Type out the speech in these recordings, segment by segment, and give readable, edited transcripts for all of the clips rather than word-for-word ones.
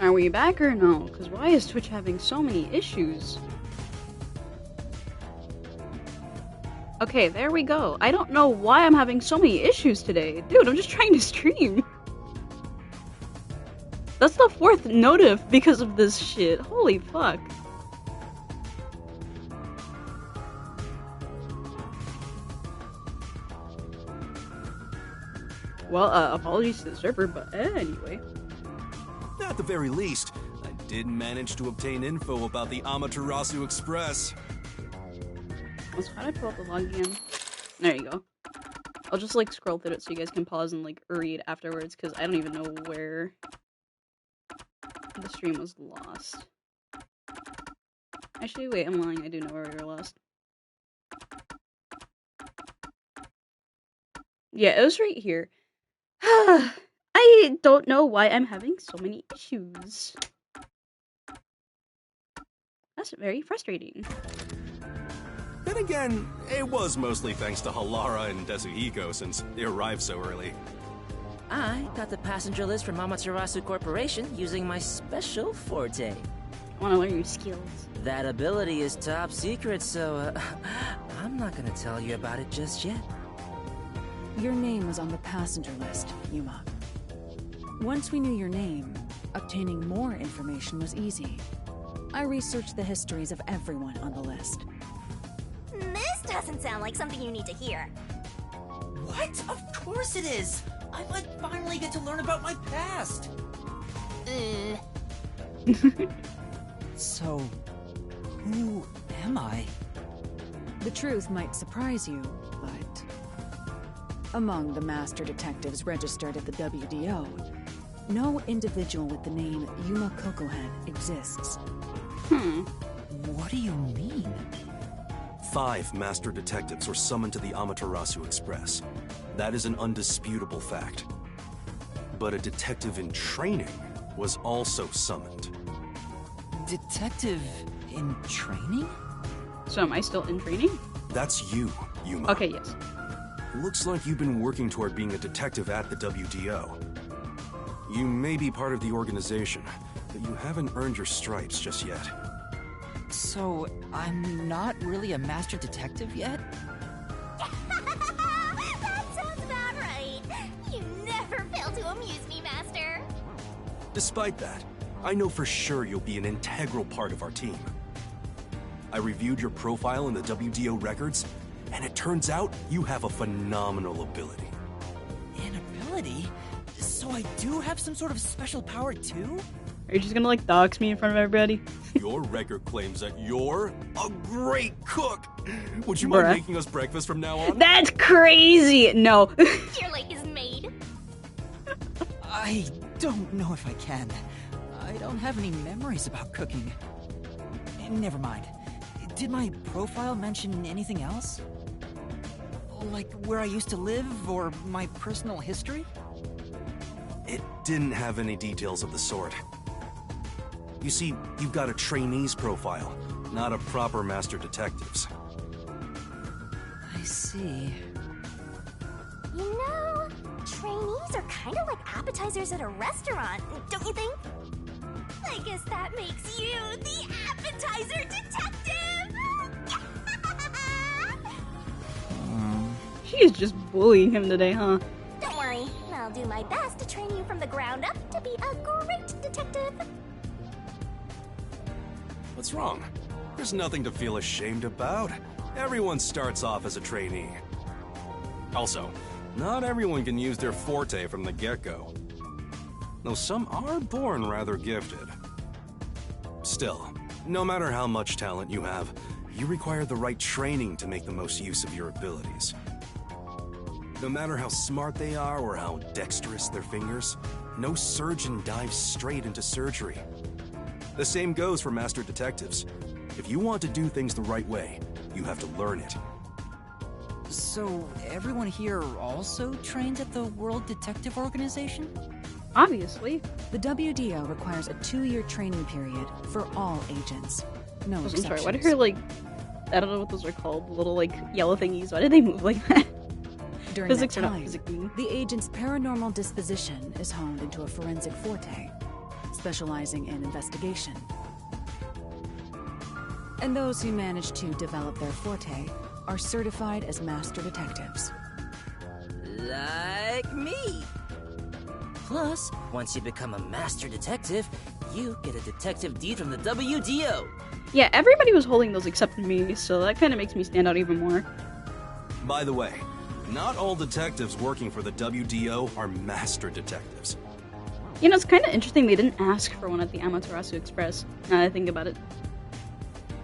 Are we back or no? Because why is Twitch having so many issues? Okay, there we go. I don't know why I'm having so many issues today. Dude, I'm just trying to stream. That's the 4th notif because of this shit. Holy fuck. Well, apologies to the server, but anyway. At the very least, I did manage to obtain info about the Amaterasu Express. Also, how do I pull up the log again? There you go. I'll just, like, scroll through it so you guys can pause and, like, read afterwards, because I don't even know where the stream was lost. Actually, wait, I'm lying. I do know where we were lost. Yeah, it was right here. I don't know why I'm having so many issues. That's very frustrating. Then again, it was mostly thanks to Halara and Desuhiko since they arrived so early. I got the passenger list from Amaterasu Corporation using my special forte. I want to learn your skills. That ability is top secret, so I'm not gonna tell you about it just yet. Your name was on the passenger list, Yuma. Once we knew your name, obtaining more information was easy. I researched the histories of everyone on the list. This doesn't sound like something you need to hear. What? Of course it is! I might finally get to learn about my past! So, who am I? The truth might surprise you, but... among the master detectives registered at the WDO, no individual with the name Yuma Kokohen exists. What do you mean? 5 master detectives were summoned to the Amaterasu Express. That is an undisputable fact. But a detective in training was also summoned. Detective in training? So am I still in training? That's you, Yuma. Okay, yes. Looks like you've been working toward being a detective at the WDO. You may be part of the organization, but you haven't earned your stripes just yet. So, I'm not really a master detective yet? That sounds about right. You never fail to amuse me, Master. Despite that, I know for sure you'll be an integral part of our team. I reviewed your profile in the WDO records, and it turns out you have a phenomenal ability. An ability? So I do have some sort of special power too? Are you just gonna, like, dox me in front of everybody? Your record claims that you're a great cook! Would you mind making us breakfast from now on? That's crazy! No. Your lake is made. I don't know if I can. I don't have any memories about cooking. Never mind. Did my profile mention anything else? Like where I used to live or my personal history? It didn't have any details of the sort. You see, you've got a trainee's profile, not a proper master detective's. I see. You know, trainees are kind of like appetizers at a restaurant, don't you think? I guess that makes you the appetizer detective! She is just bullying him today, huh? Don't worry, I'll do my best to train you from the ground up to be a great detective. What's wrong? There's nothing to feel ashamed about. Everyone starts off as a trainee. Also, not everyone can use their forte from the get-go. Though some are born rather gifted. Still, no matter how much talent you have, you require the right training to make the most use of your abilities. No matter how smart they are or how dexterous their fingers, no surgeon dives straight into surgery. The same goes for master detectives. If you want to do things the right way, you have to learn it. So, everyone here also trains at the World Detective Organization? Obviously. The WDO requires a 2-year training period for all agents. No I'm exceptions. sorry, why did her, like, I don't know what those are called, the little, like, yellow thingies, why did they move like that? During Physics that are not time, physically. the agent's paranormal disposition is honed into a forensic forte. specializing in investigation. And those who manage to develop their forte are certified as master detectives. Like me. Plus, once you become a master detective, you get a detective deed from the WDO. Yeah, everybody was holding those except me, so that kind of makes me stand out even more. By the way, not all detectives working for the WDO are master detectives. You know, it's kind of interesting they didn't ask for one at the Amaterasu Express, now that I think about it.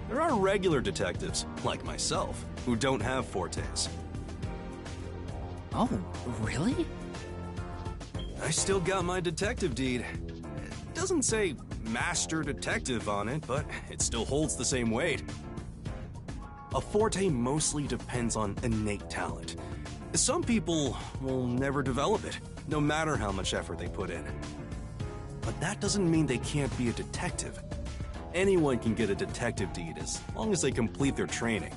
There are regular detectives, like myself, who don't have fortes. Oh, really? I still got my detective deed. It doesn't say master detective on it, but it still holds the same weight. A forte mostly depends on innate talent. Some people will never develop it, no matter how much effort they put in. But that doesn't mean they can't be a detective. Anyone can get a detective deed as long as they complete their training.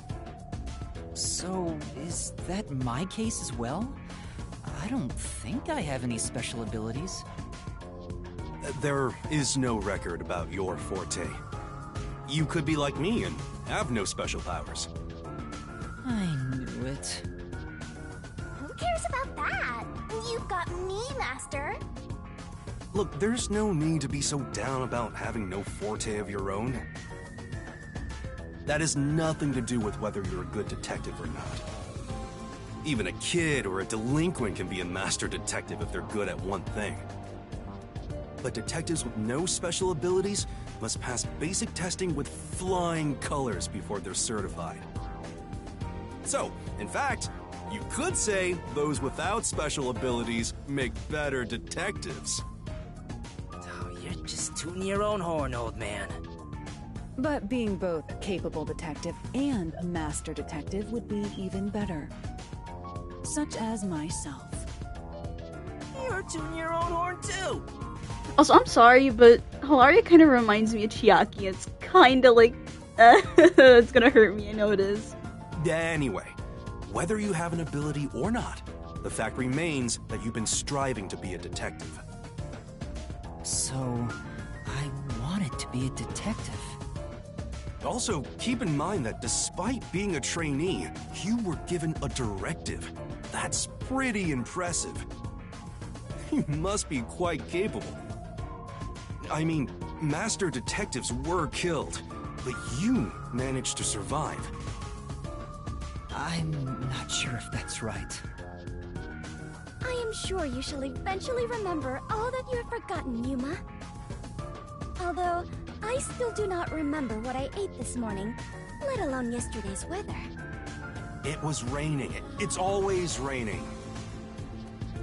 So, is that my case as well? I don't think I have any special abilities. There is no record about your forte. You could be like me and have no special powers. I knew it. Who cares about that? You've got me, Master. Look, there's no need to be so down about having no forte of your own. That has nothing to do with whether you're a good detective or not. Even a kid or a delinquent can be a master detective if they're good at one thing. But detectives with no special abilities must pass basic testing with flying colors before they're certified. So, in fact, you could say those without special abilities make better detectives. Oh, you're just tooting your own horn, old man. But being both a capable detective and a master detective would be even better. Such as myself. You're tooting your own horn, too. Also, I'm sorry, but Hilaria kind of reminds me of Chiaki. It's kind of like, it's gonna hurt me, I know it is. Anyway, whether you have an ability or not, the fact remains that you've been striving to be a detective. So, I wanted to be a detective. Also, keep in mind that despite being a trainee, you were given a directive. That's pretty impressive. You must be quite capable. I mean, master detectives were killed, but you managed to survive. I'm not sure if that's right. I am sure you shall eventually remember all that you have forgotten, Yuma. Although, I still do not remember what I ate this morning, let alone yesterday's weather. It was raining. It's always raining.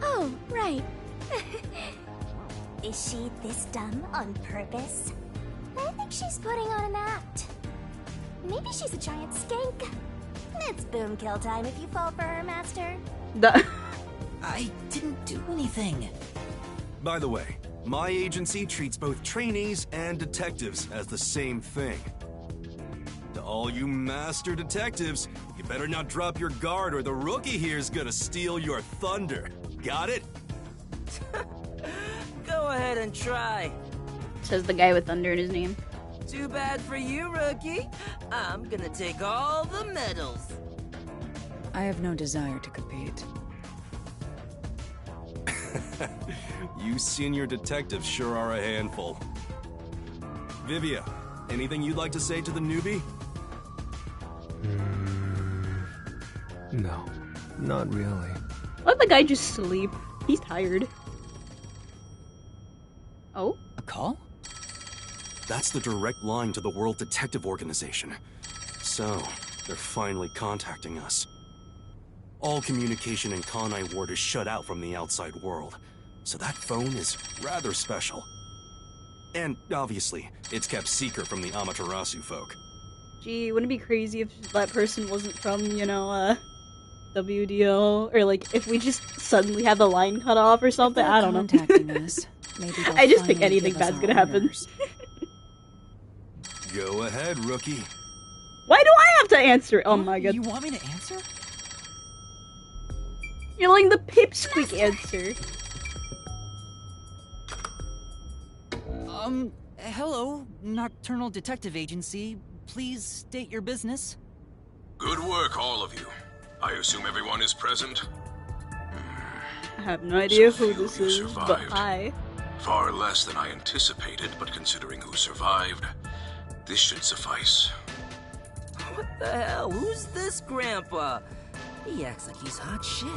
Oh, right. Is she this dumb on purpose? I think she's putting on an act. Maybe she's a giant skank. It's boom kill time if you fall for her, Master. I didn't do anything. By the way, my agency treats both trainees and detectives as the same thing. To all you master detectives, you better not drop your guard or the rookie here's gonna steal your thunder. Got it? Go ahead and try. Says the guy with thunder in his name. Too bad for you, rookie. I'm gonna take all the medals. I have no desire to compete. You senior detectives sure are a handful. Vivia, anything you'd like to say to the newbie? No, not really. Let the guy just sleep. He's tired. Oh? A call? That's the direct line to the World Detective Organization. So, they're finally contacting us. All communication in Kanai Ward is shut out from the outside world, so that phone is rather special. And, obviously, it's kept secret from the Amaterasu folk. Gee, wouldn't it be crazy if that person wasn't from, you know, WDO? Or, like, if we just suddenly had the line cut off or something? I don't know. Contacting us. Maybe they'll I just think finally anything give us bad's our gonna happen. orders. Go ahead, rookie. Why do I have to answer? Oh my god. You want me to answer? You're like the pipsqueak answer. Hello, Nocturnal Detective Agency. Please state your business. Good work, all of you. I assume everyone is present? I have no idea So who few this you is, survived. but hi. Far less than I anticipated, but considering who survived, this should suffice. What the hell? Who's this grandpa? He acts like he's hot shit.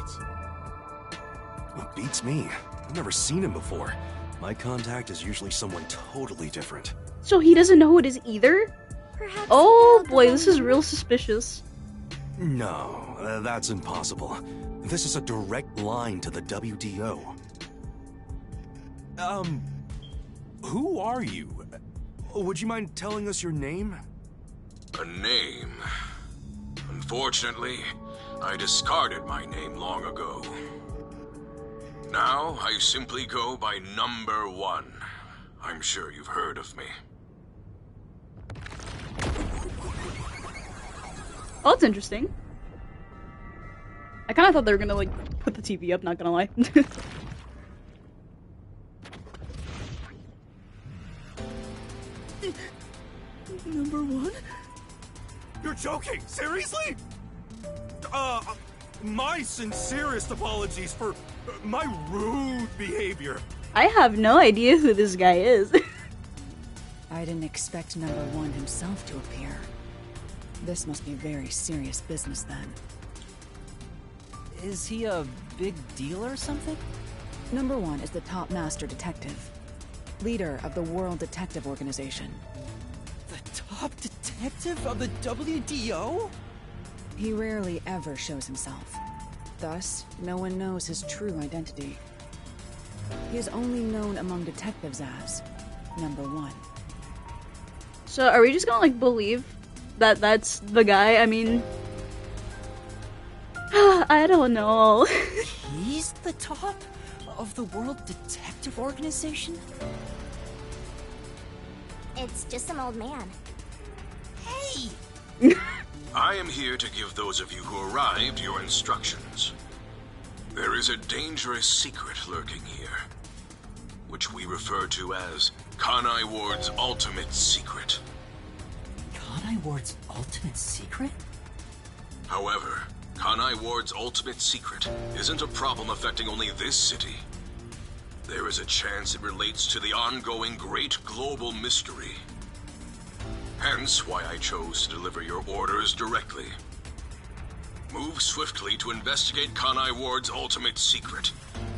Well, beats me. I've never seen him before. My contact is usually someone totally different. So he doesn't know who it is either? Perhaps Oh the boy, this is one- real suspicious. No, that's impossible. This is a direct line to the WDO. Who are you? Would you mind telling us your name? A name. Unfortunately, I discarded my name long ago. Now, I simply go by Number 1. I'm sure you've heard of me. Oh, that's interesting. I kind of thought they were gonna, like, put the TV up, not gonna lie. Number 1? You're joking! Seriously? My sincerest apologies for my rude behavior. I have no idea who this guy is. I didn't expect Number 1 himself to appear. This must be very serious business then. Is he a big deal or something? Number 1 is the top master detective, leader of the World Detective Organization. The top detective of the WDO? He rarely ever shows himself. Thus, no one knows his true identity. He is only known among detectives as Number 1. So are we just gonna, like, believe that that's the guy? I mean... I don't know. He's the top of the World Detective Organization? It's just some old man. Hey! I am here to give those of you who arrived your instructions. There is a dangerous secret lurking here, which we refer to as Kanai Ward's ultimate secret. Kanai Ward's ultimate secret? However, Kanai Ward's ultimate secret isn't a problem affecting only this city. There is a chance it relates to the ongoing great global mystery. Hence why I chose to deliver your orders directly. Move swiftly to investigate Kanai Ward's ultimate secret.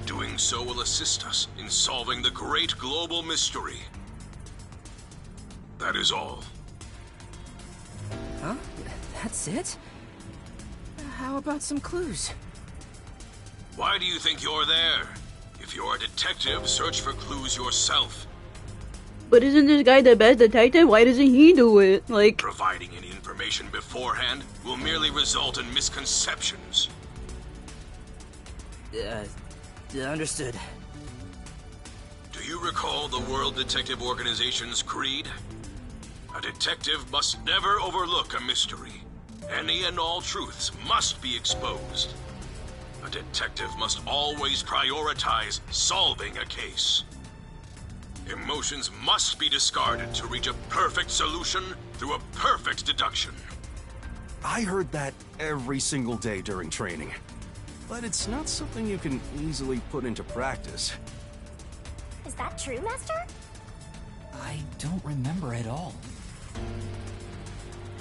Doing so will assist us in solving the great global mystery. That is all. Huh? That's it? How about some clues? Why do you think you're there? If you're a detective, search for clues yourself. But isn't this guy the best detective? Why doesn't he do it? Like... Providing any information beforehand will merely result in misconceptions. Understood. Do you recall the World Detective Organization's creed? A detective must never overlook a mystery. Any and all truths must be exposed. A detective must always prioritize solving a case. Emotions must be discarded to reach a perfect solution through a perfect deduction. I heard that every single day during training. But it's not something you can easily put into practice. Is that true, Master? I don't remember at all.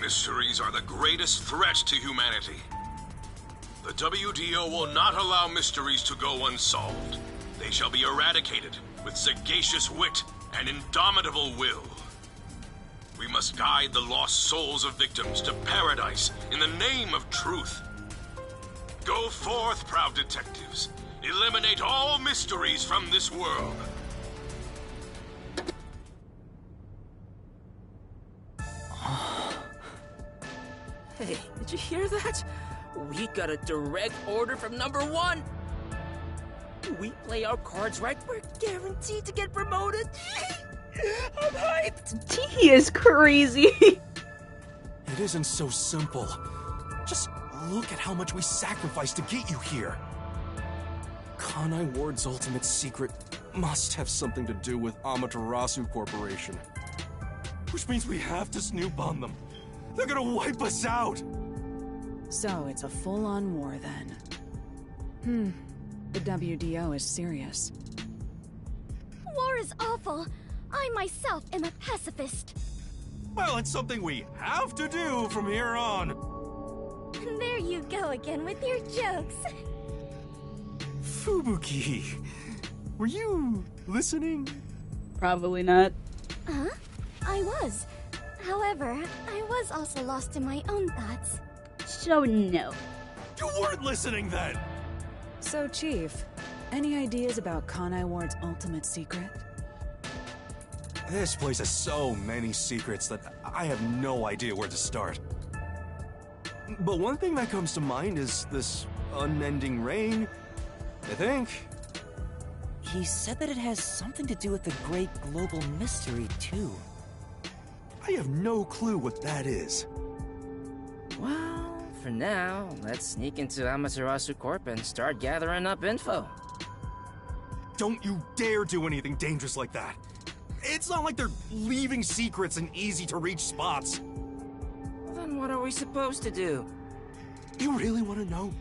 Mysteries are the greatest threat to humanity. The WDO will not allow mysteries to go unsolved. They shall be eradicated with sagacious wit and indomitable will. We must guide the lost souls of victims to paradise in the name of truth. Go forth, proud detectives. Eliminate all mysteries from this world. Hey, did you hear that? We got a direct order from Number 1. We play our cards right, we're guaranteed to get promoted. I'm hyped. He is crazy. It isn't so simple. Just look at how much we sacrificed to get you here. Kanai Ward's ultimate secret must have something to do with Amaterasu Corporation. Which means we have to snoop on them. They're gonna wipe us out! So it's a full-on war then. The WDO is serious. War is awful. I myself am a pacifist. Well, it's something we have to do from here on. There you go again with your jokes. Fubuki, were you listening? Probably not. Huh? I was. However, I was also lost in my own thoughts. So no. You weren't listening then! So, Chief, any ideas about Kanai Ward's ultimate secret? This place has so many secrets that I have no idea where to start. But one thing that comes to mind is this unending rain, I think. He said that it has something to do with the great global mystery, too. I have no clue what that is. Well, for now, let's sneak into Amaterasu Corp and start gathering up info. Don't you dare do anything dangerous like that. It's not like they're leaving secrets in easy-to-reach spots. Then what are we supposed to do? You really want to know?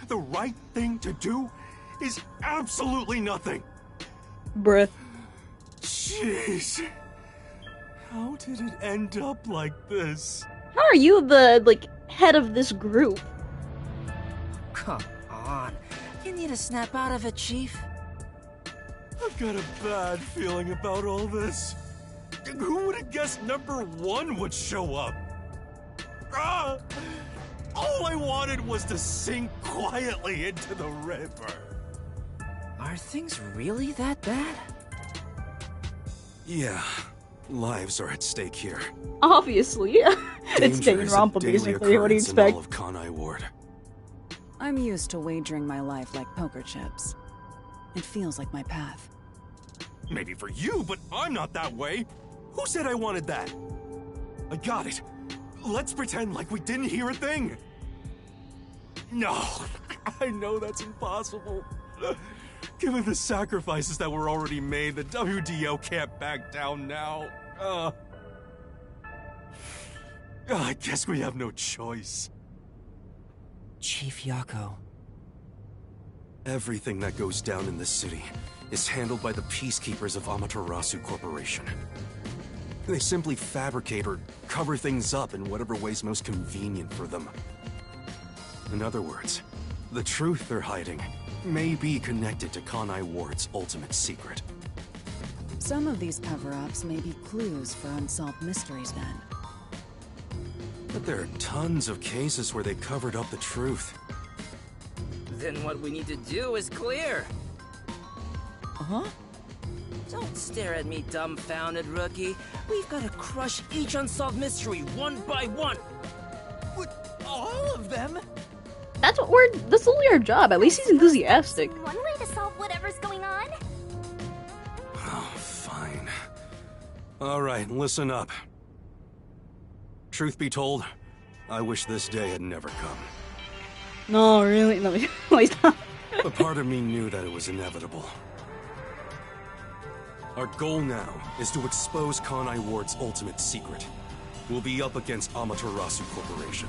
The right thing to do is absolutely nothing. Bruh. Jeez. How did it end up like this? How are you the, like, head of this group? Come on. You need to snap out of it, Chief. I've got a bad feeling about all this. Who would have guessed number 1 would show up? Ah! All I wanted was to sink quietly into the river. Are things really that bad? Yeah, lives are at stake here. Obviously. It's Danger is a Danganronpa, daily basically. What do you occurrence in all expect? of Kanai Ward. I'm used to wagering my life like poker chips. It feels like my path. Maybe for you, but I'm not that way. Who said I wanted that? I got it. Let's pretend like we didn't hear a thing. No, I know that's impossible. Given the sacrifices that were already made, the WDO can't back down now. I guess we have no choice. Chief Yako. Everything that goes down in this city is handled by the peacekeepers of Amaterasu Corporation. They simply fabricate or cover things up in whatever way's most convenient for them. In other words, the truth they're hiding may be connected to Kanai Ward's ultimate secret. Some of these cover-ups may be clues for unsolved mysteries then. But there are tons of cases where they covered up the truth. Then what we need to do is clear. Huh? Don't stare at me, dumbfounded rookie. We've got to crush each unsolved mystery one by one. What? All of them? That's only our job. At least he's enthusiastic. One way to solve whatever's going on. Oh, fine. Alright, listen up. Truth be told, I wish this day had never come. No, really? No, wait, stop. But part of me knew that it was inevitable. Our goal now is to expose Kanai Ward's ultimate secret. We'll be up against Amaterasu Corporation.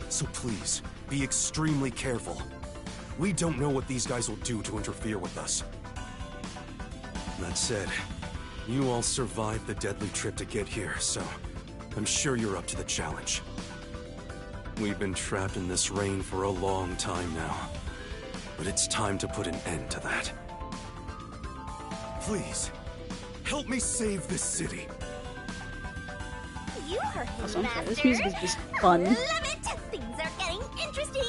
So please, be extremely careful. We don't know what these guys will do to interfere with us. That said, you all survived the deadly trip to get here, so I'm sure you're up to the challenge. We've been trapped in this rain for a long time now, but it's time to put an end to that. Please, help me save this city. You heard him, Also, I'm sorry, Master. this music is just fun. Love it! Things are getting interesting!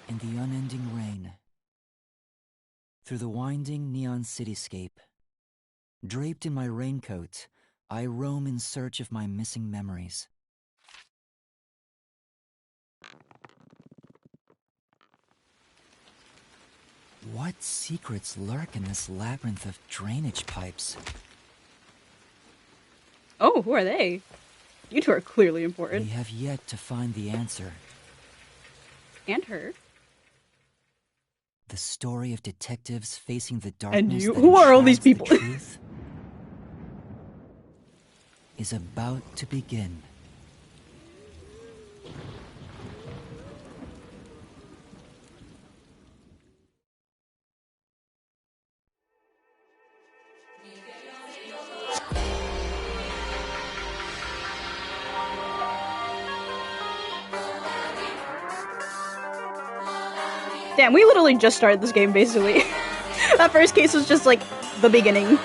In the unending rain. Through the winding neon cityscape. Draped in my raincoat, I roam in search of my missing memories. What secrets lurk in this labyrinth of drainage pipes? Oh, who are they? You two are clearly important. We have yet to find the answer. And her. The story of detectives facing the darkness And you? that Who are all these enshrouds the people? truth is about to begin. Damn, we literally just started this game, basically. That first case was just, like, the beginning.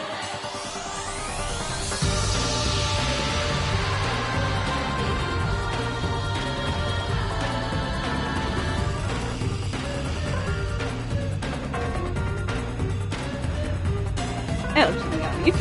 Oh, just got me.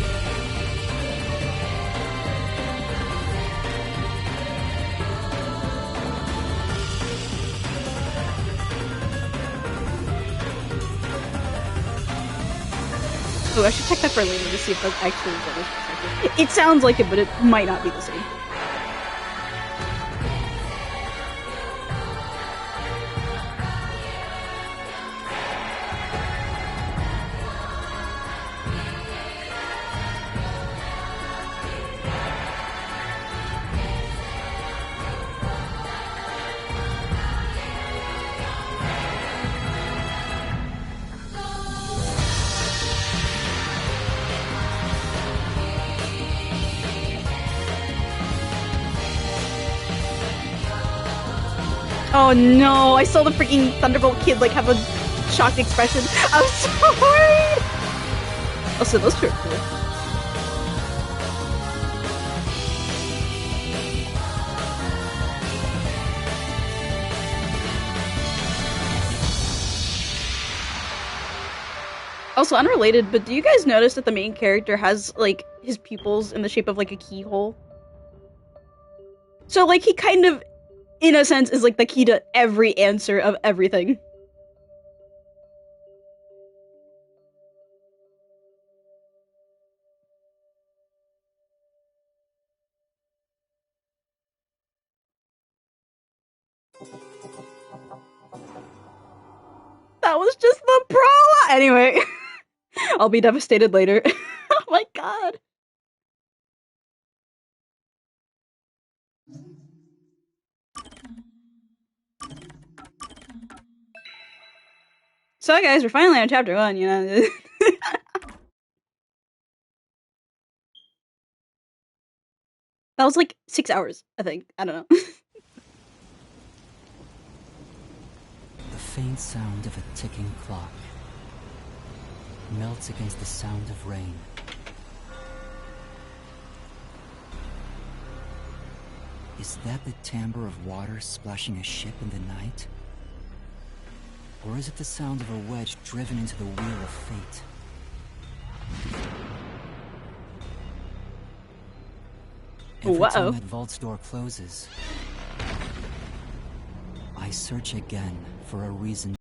Oh, I should check that for later to see if that's actually what. It sounds like it, but it might not be the same. Oh no, I saw the freaking Thunderbolt kid like have a shocked expression. I'm sorry! Also, those two are cool. Also, unrelated, but do you guys notice that the main character has, like, his pupils in the shape of, like, a keyhole? So, like, he kind of, in a sense, is like the key to every answer of everything. That was just the prologue! Anyway, I'll be devastated later. Oh my god. So guys, we're finally on chapter 1, you know. That was like 6 hours, I think. I don't know. The faint sound of a ticking clock melts against the sound of rain. Is that the timbre of water splashing a ship in the night? Or is it the sound of a wedge driven into the wheel of fate? Every time that vault's door closes, I search again for a reason